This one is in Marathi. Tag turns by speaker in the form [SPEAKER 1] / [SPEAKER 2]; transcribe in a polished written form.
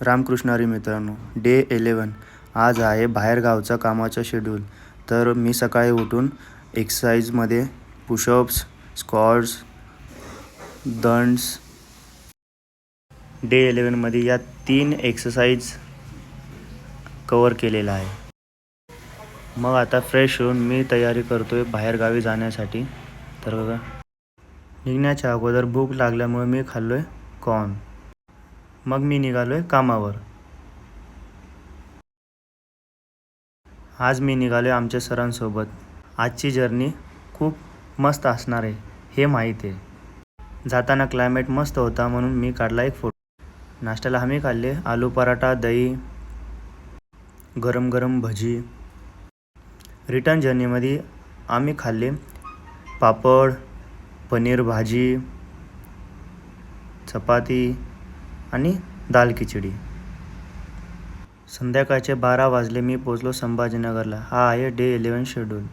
[SPEAKER 1] रामकृष्ण हरी मित्रांनो, डे 11 आज आहे बाहेरगावचा कामाचा शेड्यूल. तर मी सकाळी उठून एक्सरसाइजमध्ये पुशअप्स, स्क्वॉट्स, दंड्स डे 11मध्ये या 3 एक्सरसाइज कवर केलेला आहे. मग आता फ्रेश होऊन मी तयारी करतोय बाहेरगावी जाण्यासाठी. तर बघा, निघण्याच्या अगोदर भूक लागल्यामुळे मी खाल्लोय कॉर्न. मग मी निघालोय कामावर. आज मी निघालोय आमच्या सरांसोबत. आजची जर्नी खूप मस्त असणार आहे हे माहीत आहे. जाताना क्लायमेट मस्त होता म्हणून मी काढला एक फोटो. नाश्त्याला आम्ही खाल्ले आलू पराठा, दही, गरम गरम भजी. रिटर्न जर्नीमध्ये आम्ही खाल्ले पापड, पनीर भाजी, चपाती आणि दाल खिचडी. संध्याकाळचे 12 वाजले. मी पोचलो संभाजीनगरला. हा आहे डे 11 शेड्यूल.